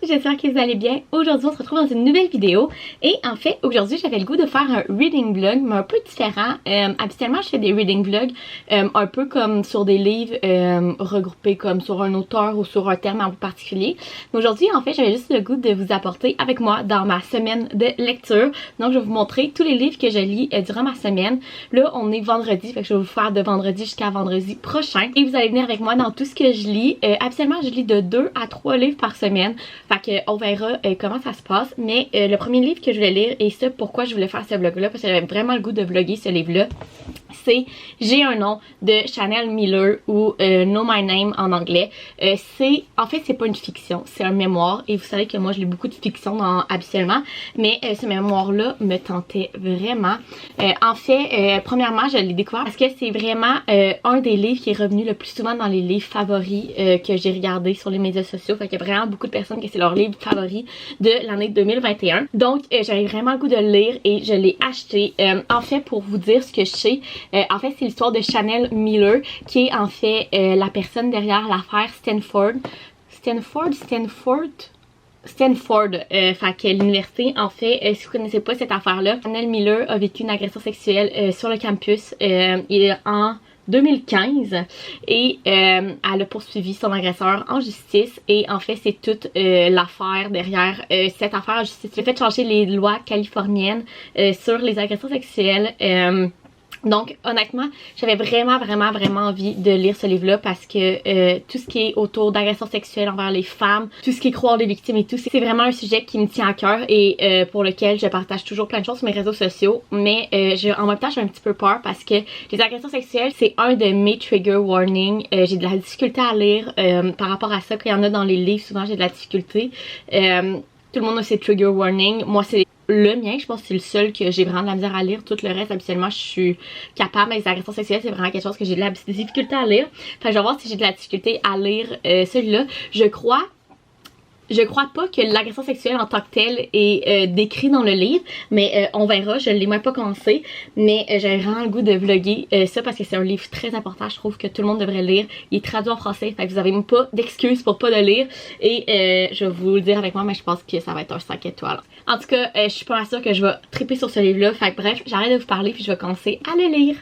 j'espère que vous allez bien. Aujourd'hui on se retrouve dans une nouvelle vidéo et en fait aujourd'hui j'avais le goût de faire un reading vlog mais un peu différent. Habituellement je fais des reading vlogs un peu comme sur des livres regroupés comme sur un auteur ou sur un terme en particulier. Mais aujourd'hui en fait j'avais juste le goût de vous apporter avec moi dans ma semaine de lecture. Donc je vais vous montrer tous les livres que je lis durant ma semaine. Là on est vendredi, fait que je vais vous faire de vendredi jusqu'à vendredi prochain et vous allez venir avec moi dans tout ce que je lis. Habituellement je lis de 2 à 3 livres par semaine, fait que on verra comment ça se passe. Mais le premier livre que je voulais lire, et ça pourquoi je voulais faire ce vlog là, parce que j'avais vraiment le goût de vlogger ce livre là, c'est J'ai un nom de Chanel Miller ou Know My Name en anglais. En fait c'est pas une fiction, c'est un mémoire et vous savez que moi je lis beaucoup de fiction habituellement, mais ce mémoire là me tentait vraiment. En fait premièrement je l'ai découvert parce que c'est vraiment un des livres qui est revenu le plus souvent dans les livres favoris que j'ai regardé sur les médias sociaux. Fait qu'il y a vraiment beaucoup de personnes que c'est leur livre favori de l'année 2021. Donc j'avais vraiment le goût de le lire et je l'ai acheté. En fait pour vous dire ce que je sais, en fait c'est l'histoire de Chanel Miller qui est en fait la personne derrière l'affaire Stanford, fait que l'université, en fait, si vous connaissez pas cette affaire-là, Chanel Miller a vécu une agression sexuelle sur le campus en 2015 et elle a poursuivi son agresseur en justice et en fait c'est toute l'affaire derrière cette affaire en justice. Le fait de changer les lois californiennes sur les agressions sexuelles. Donc honnêtement j'avais vraiment envie de lire ce livre là parce que tout ce qui est autour d'agression sexuelle envers les femmes, tout ce qui est croire les victimes et tout, c'est vraiment un sujet qui me tient à cœur et pour lequel je partage toujours plein de choses sur mes réseaux sociaux. Mais en même temps j'ai un petit peu peur parce que les agressions sexuelles c'est un de mes trigger warnings. J'ai de la difficulté à lire par rapport à ça. Quand il y en a dans les livres souvent j'ai de la difficulté. Tout le monde a ses trigger warnings. Moi c'est le mien, je pense que c'est le seul que j'ai vraiment de la misère à lire. Tout le reste, habituellement, je suis capable. Mais les agressions sexuelles, c'est vraiment quelque chose que j'ai de la difficulté à lire. Fait que je vais voir si j'ai de la difficulté à lire celui-là. Je crois pas que l'agression sexuelle en tant que telle est décrite dans le livre, mais on verra, je ne l'ai même pas commencé, mais j'avais vraiment le goût de vlogger ça parce que c'est un livre très important, je trouve que tout le monde devrait lire. Il est traduit en français, fait que vous avez même pas d'excuses pour pas le lire et je vais vous le dire avec moi, mais je pense que ça va être un 5 étoiles. En tout cas, je suis pas sûre que je vais triper sur ce livre-là, fait que bref, j'arrête de vous parler puis je vais commencer à le lire.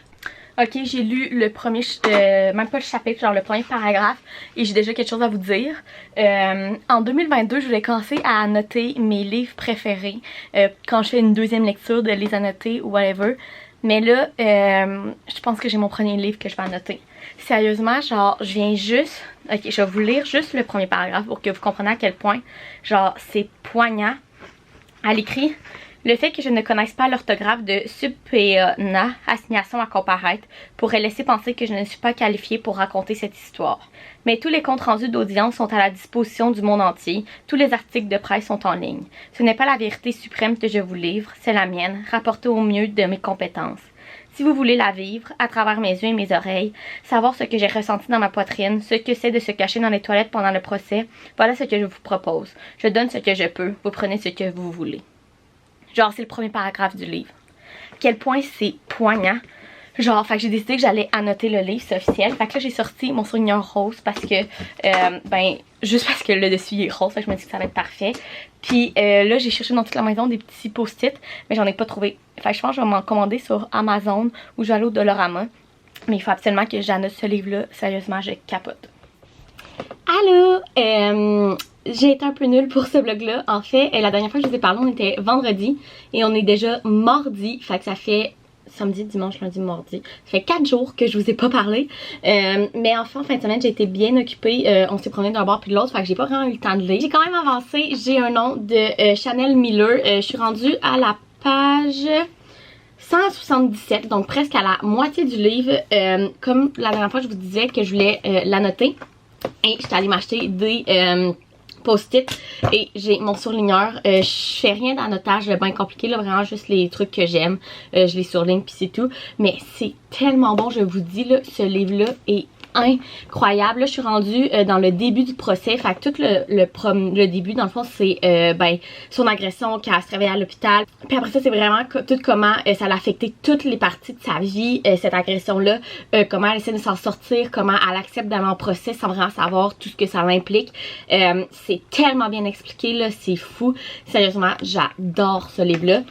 Ok, j'ai lu le premier, même pas le chapitre, genre le premier paragraphe et j'ai déjà quelque chose à vous dire. En 2022, je voulais commencer à annoter mes livres préférés quand je fais une deuxième lecture de les annoter ou whatever. Mais là, je pense que j'ai mon premier livre que je vais annoter. Sérieusement, genre, je viens juste... Ok, je vais vous lire juste le premier paragraphe pour que vous compreniez à quel point, genre, c'est poignant. À l'écrit... Le fait que je ne connaisse pas l'orthographe de subpoena, assignation à comparaître, pourrait laisser penser que je ne suis pas qualifiée pour raconter cette histoire. Mais tous les comptes rendus d'audience sont à la disposition du monde entier, tous les articles de presse sont en ligne. Ce n'est pas la vérité suprême que je vous livre, c'est la mienne, rapportée au mieux de mes compétences. Si vous voulez la vivre, à travers mes yeux et mes oreilles, savoir ce que j'ai ressenti dans ma poitrine, ce que c'est de se cacher dans les toilettes pendant le procès, voilà ce que je vous propose. Je donne ce que je peux, vous prenez ce que vous voulez. Genre, c'est le premier paragraphe du livre. Quel point c'est poignant. Genre, fait que j'ai décidé que j'allais annoter le livre, c'est officiel. Fait que là, j'ai sorti mon surligneur rose parce que, juste parce que le dessus il est rose, fait que je me dis que ça va être parfait. Puis là, j'ai cherché dans toute la maison des petits post-it, mais j'en ai pas trouvé. Fait que je pense que je vais m'en commander sur Amazon ou je vais aller au Dollarama. Mais il faut absolument que j'annote ce livre-là. Sérieusement, je capote. Allô! J'ai été un peu nulle pour ce vlog-là. En fait, la dernière fois que je vous ai parlé, on était vendredi et on est déjà mardi. Fait que ça fait samedi, dimanche, lundi, mardi. Ça fait 4 jours que je vous ai pas parlé. Mais enfin, en fin de semaine, j'ai été bien occupée. On s'est promené d'un bord puis de l'autre. Fait que j'ai pas vraiment eu le temps de lire. J'ai quand même avancé. J'ai un nom de Chanel Miller. Je suis rendue à la page 177. Donc presque à la moitié du livre. Comme la dernière fois, je vous disais que je voulais l'annoter. Et j'étais allée m'acheter des... post-it et j'ai mon surligneur. Je fais rien d'annotage bien compliqué, là, vraiment juste les trucs que j'aime. Je les surligne puis c'est tout. Mais c'est tellement bon, je vous dis, là, ce livre-là est incroyable. Là, je suis rendue dans le début du procès. Fait que tout le début, dans le fond, c'est ben, son agression, qu'elle se réveille à l'hôpital. Puis après ça, c'est vraiment tout comment ça l'a affecté toutes les parties de sa vie, cette agression-là. Comment elle essaie de s'en sortir, comment elle accepte d'aller en procès sans vraiment savoir tout ce que ça implique. C'est tellement bien expliqué, là, c'est fou. Sérieusement, j'adore ce livre-là.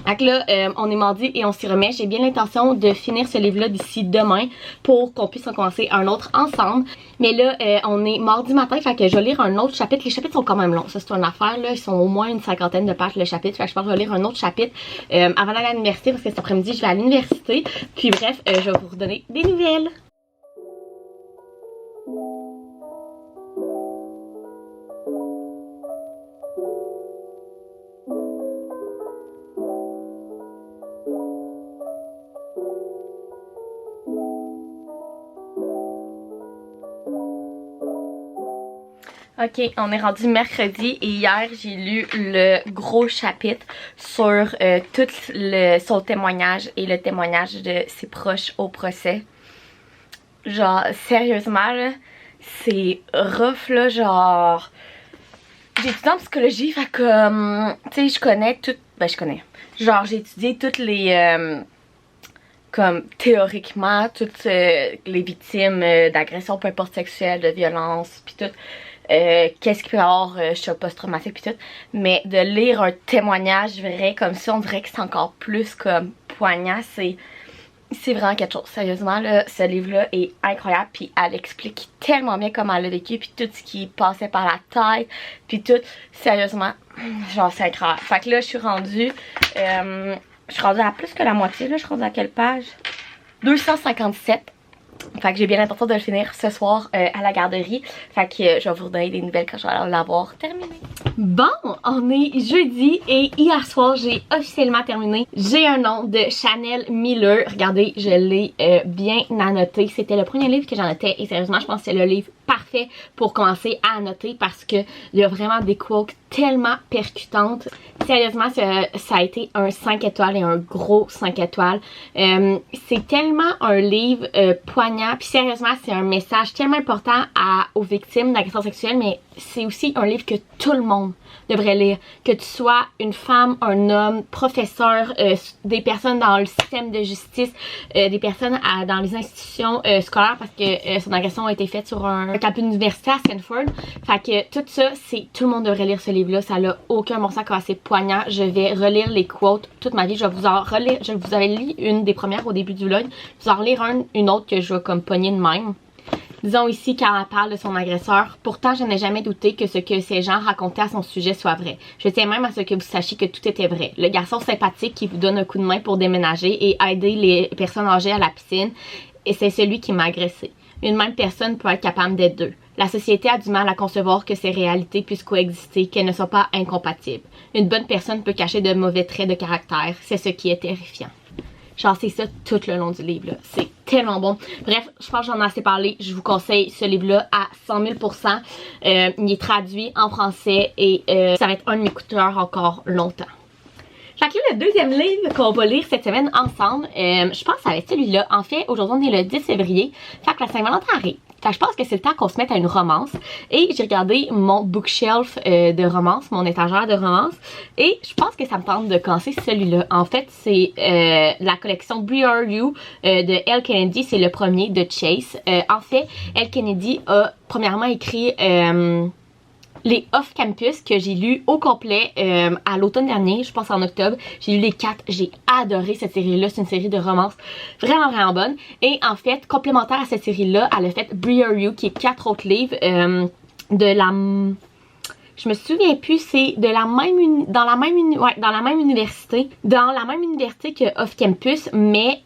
Donc là, on est mardi et on s'y remet. J'ai bien l'intention de finir ce livre-là d'ici demain pour qu'on puisse en commencer un autre ensemble. Mais là, on est mardi matin, fait que je vais lire un autre chapitre. Les chapitres sont quand même longs, ça c'est une affaire, là. Ils sont au moins une 50aine de pages le chapitre. Fait que je pense que je vais lire un autre chapitre avant d'aller à l'université parce que cet après-midi, je vais à l'université. Puis bref, je vais vous redonner des nouvelles. Ok, on est rendu mercredi et hier j'ai lu le gros chapitre sur tout son témoignage et le témoignage de ses proches au procès. Genre, sérieusement là, c'est rough là, genre... J'ai étudié en psychologie, fait que, tu sais, je connais tout... Ben, je connais. Genre, j'ai étudié toutes les... comme théoriquement, toutes les victimes d'agression, peu importe sexuelle, de violence, pis tout... qu'est-ce qu'il peut y avoir choc post-traumatique pis tout, mais de lire un témoignage vrai comme ça, on dirait que c'est encore plus comme poignant, c'est vraiment quelque chose. Sérieusement là, ce livre-là est incroyable, puis elle explique tellement bien comment elle a vécu, puis tout ce qui passait par la tête, puis tout, sérieusement, genre c'est incroyable. Fait que là, je suis rendue à plus que la moitié, là, je suis rendue à quelle page? 257. Fait que j'ai bien l'intention de le finir ce soir à la garderie. Fait que je vais vous donner des nouvelles quand je vais l'avoir terminé. Bon, on est jeudi et hier soir j'ai officiellement terminé J'ai un nom de Chanel Miller. Regardez, je l'ai bien annoté. C'était le premier livre que j'annotais et sérieusement je pense que c'est le livre parfait pour commencer à annoter parce que il y a vraiment des quotes tellement percutantes. Sérieusement, ça a été un 5 étoiles et un gros 5 étoiles. C'est tellement un livre poignant. Puis sérieusement, c'est un message tellement important aux victimes d'agression sexuelle, mais c'est aussi un livre que tout le monde devrait lire. Que tu sois une femme, un homme, professeur, des personnes dans le système de justice, des personnes dans les institutions scolaires parce que son agression a été faite sur un campus universitaire à Stanford. Fait que tout ça, tout le monde devrait lire ce livre-là. Ça n'a aucun bon sens quand c'est poignant. Je vais relire les quotes toute ma vie. Je vais vous en relire. Je vous avais lu une des premières au début du vlog. Je vais vous en relire une autre que je vais comme pogner de même. Disons ici quand elle parle de son agresseur. Pourtant, je n'ai jamais douté que ce que ces gens racontaient à son sujet soit vrai. Je tiens même à ce que vous sachiez que tout était vrai. Le garçon sympathique qui vous donne un coup de main pour déménager et aider les personnes âgées à la piscine, et c'est celui qui m'a agressé. Une même personne peut être capable d'être deux. La société a du mal à concevoir que ces réalités puissent coexister, qu'elles ne sont pas incompatibles. Une bonne personne peut cacher de mauvais traits de caractère. C'est ce qui est terrifiant. Genre, c'est ça tout le long du livre, là. C'est tellement bon. Bref, je pense que j'en ai assez parlé. Je vous conseille ce livre-là à 100 000 %. Il est traduit en français et ça va être un de mes coups de cœur encore longtemps. Fait que là, le deuxième livre qu'on va lire cette semaine ensemble, je pense que ça va être celui-là. En fait, aujourd'hui, on est le 10 février. Fait que la Saint-Valentin arrive. Fait que je pense que c'est le temps qu'on se mette à une romance. Et j'ai regardé mon bookshelf de romance, mon étagère de romance. Et je pense que ça me tente de commencer celui-là. En fait, c'est la collection Breer You de Elle Kennedy. C'est le premier de Chase. En fait, Elle Kennedy a premièrement écrit... les off-campus que j'ai lu au complet à l'automne dernier, je pense en octobre. J'ai lu les 4, j'ai adoré cette série-là. C'est une série de romance vraiment vraiment bonne. Et en fait, complémentaire à cette série-là, elle a fait Breer You, qui est 4 autres livres de la... Je me souviens plus, c'est de la même dans la même université. Dans la même université que Off Campus, mais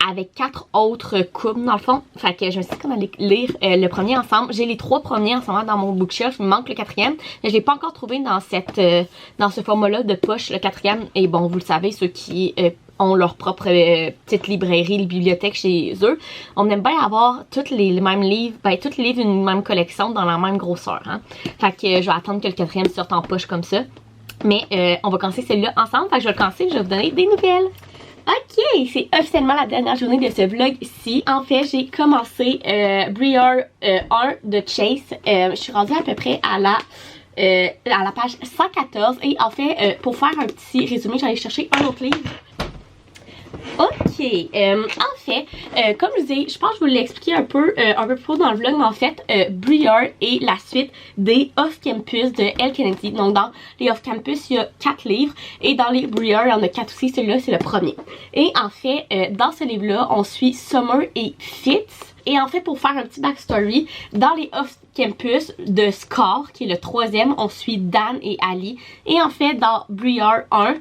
avec 4 autres couples dans le fond. Fait que je me suis dit qu'on allait lire le premier ensemble. J'ai les 3 premiers en ce moment dans mon bookshelf. Il me manque le 4e. Mais je l'ai pas encore trouvé dans ce format-là de poche, le 4e. Et bon, vous le savez, ceux qui ont leur propre petite librairie, les bibliothèques chez eux. On aime bien avoir tous les mêmes livres, tous les livres d'une même collection dans la même grosseur. Hein. Fait que je vais attendre que le 4e sorte en poche comme ça. Mais on va commencer celui-là ensemble. Fait que je vais le commencer et je vais vous donner des nouvelles. Ok, c'est officiellement la dernière journée de ce vlog-ci. En fait, j'ai commencé Briar 1 de Chase. Je suis rendue à peu près à la page 114. Et en fait, pour faire un petit résumé, j'allais chercher un autre livre. Ok, en fait, comme je disais, je pense que je vous l'ai expliqué un peu plus tôt dans le vlog, mais en fait, Briar est la suite des Off-Campus de Elle Kennedy. Donc dans les Off-Campus, il y a 4 livres, et dans les Briar, il y en a 4 aussi, celui-là c'est le premier. Et en fait, dans ce livre-là, on suit Summer et Fitz. Et en fait, pour faire un petit backstory, dans les Off-Campus de Scar, qui est le 3e, on suit Dan et Ali. Et en fait, dans Briar 1,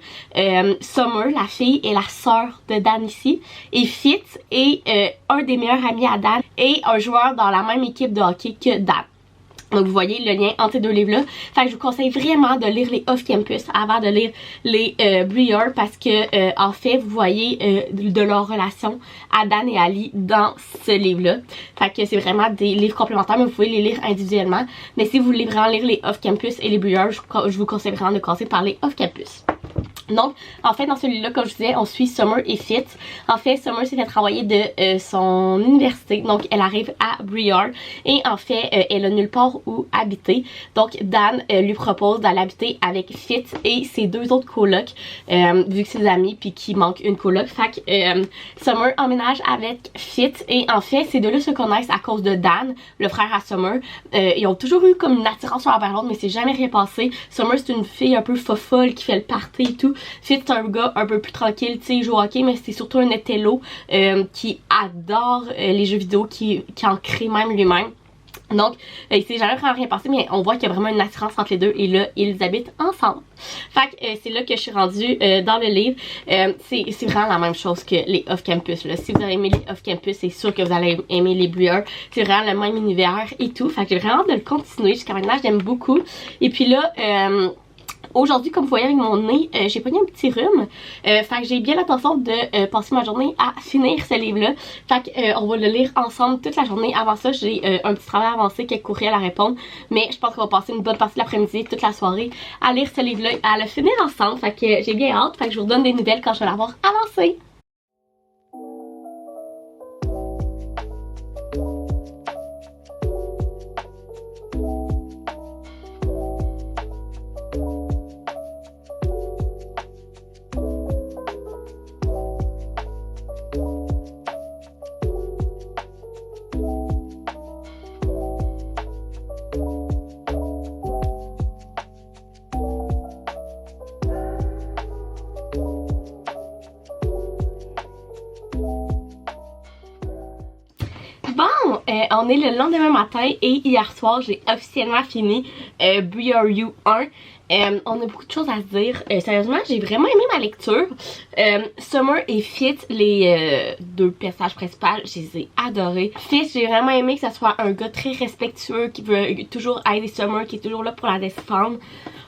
Summer, la fille, est la sœur de Dan ici. Et Fitz est un des meilleurs amis à Dan et un joueur dans la même équipe de hockey que Dan. Donc vous voyez le lien entre ces deux livres-là. Fait que je vous conseille vraiment de lire les Off-Campus avant de lire les Briar, parce que en fait vous voyez de leur relation à Dan et Ali dans ce livre-là. Fait que c'est vraiment des livres complémentaires, mais vous pouvez les lire individuellement. Mais si vous voulez vraiment lire les Off-Campus et les Briar, je vous conseille vraiment de commencer par les Off-Campus. Donc, en fait, dans celui-là, comme je disais, on suit Summer et Fitz. En fait, Summer s'est fait travailler de son université. Donc, elle arrive à Briar. Et en fait, elle a nulle part où habiter. Donc, Dan lui propose d'aller habiter avec Fitz et ses 2 autres colocs. Vu que c'est des amis puis qu'il manque une coloc. Fait que Summer emménage avec Fitz. Et en fait, ces deux-là se connaissent à cause de Dan, le frère à Summer. Ils ont toujours eu comme une attirance sur l'un l'autre, mais c'est jamais rien passé. Summer, c'est une fille un peu fofolle qui fait le party et tout. Fitz, c'est un gars un peu plus tranquille, tu sais, il joue au hockey, mais c'est surtout un intello qui adore les jeux vidéo, qui en crée même lui-même. Donc, il s'est jamais vraiment rien passé, mais on voit qu'il y a vraiment une attirance entre les deux, et là, ils habitent ensemble. Fait que c'est là que je suis rendue dans le livre. C'est vraiment la même chose que les Off-Campus, là. Si vous avez aimé les Off-Campus, c'est sûr que vous allez aimer les Briar. C'est vraiment le même univers et tout. Fait que j'ai vraiment hâte de le continuer. Jusqu'à maintenant, j'aime beaucoup. Et puis là, aujourd'hui, comme vous voyez avec mon nez, j'ai pogné un petit rhume. Fait que j'ai bien l'intention de passer ma journée à finir ce livre-là. Fait que on va le lire ensemble toute la journée. Avant ça, j'ai un petit travail avancé, quelques courriels à répondre. Mais je pense qu'on va passer une bonne partie de l'après-midi, toute la soirée, à lire ce livre-là, à le finir ensemble. Fait que j'ai bien hâte. Fait que je vous redonne des nouvelles quand je vais l'avoir avancé. Bon, on est le lendemain matin et hier soir, j'ai officiellement fini Briar 1. On a beaucoup de choses à se dire. Sérieusement, j'ai vraiment aimé ma lecture. Summer et Fitz, les 2 personnages principaux, je les ai adorés. Fitz, j'ai vraiment aimé que ça soit un gars très respectueux, qui veut toujours aider Summer, qui est toujours là pour la défendre.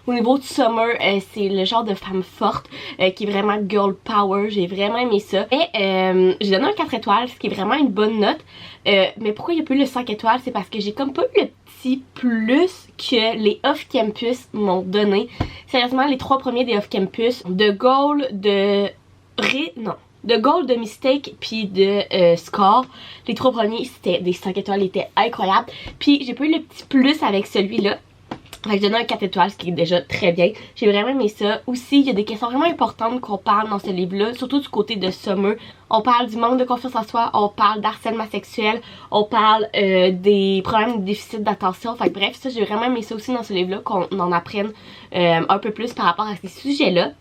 Au niveau de Summer, c'est le genre de femme forte qui est vraiment girl power. J'ai vraiment aimé ça. Et j'ai donné un 4 étoiles, ce qui est vraiment une bonne note. Mais pourquoi il n'y a pas eu le 5 étoiles? C'est parce que j'ai comme pas eu le petit plus que les Off-Campus m'ont donné. Sérieusement, les 3 premiers des Off-Campus, de Goal, de Goal, de Mistake, puis de Score. Les 3 premiers, c'était des 5 étoiles, ils étaient incroyables. Puis j'ai pas eu le petit plus avec celui-là. Fait que je donne un 4 étoiles, ce qui est déjà très bien. J'ai vraiment aimé ça. Aussi, il y a des questions vraiment importantes qu'on parle dans ce livre-là, surtout du côté de Summer. On parle du manque de confiance en soi, on parle d'harcèlement sexuel, on parle des problèmes de déficit d'attention. Fait que bref, ça, j'ai vraiment aimé ça aussi dans ce livre-là, qu'on en apprenne un peu plus par rapport à ces sujets-là.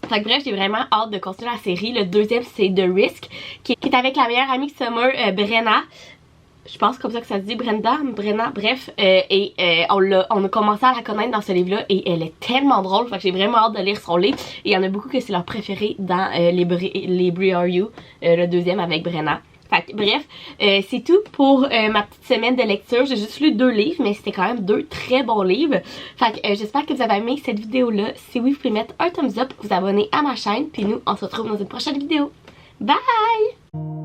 Fait que bref, j'ai vraiment hâte de continuer la série. Le deuxième, c'est The Risk, qui est avec la meilleure amie de Summer, Brenna. Je pense comme ça que ça se dit, Brenna, bref, on a commencé à la connaître dans ce livre-là et elle est tellement drôle, fait que j'ai vraiment hâte de lire son livre. Et il y en a beaucoup que c'est leur préféré dans les Briar, le deuxième avec Brenna. Fait que, bref, c'est tout pour ma petite semaine de lecture. J'ai juste lu 2 livres, mais c'était quand même 2 très bons livres. Fait que j'espère que vous avez aimé cette vidéo-là. Si oui, vous pouvez mettre un thumbs up, vous abonner à ma chaîne, puis nous, on se retrouve dans une prochaine vidéo. Bye!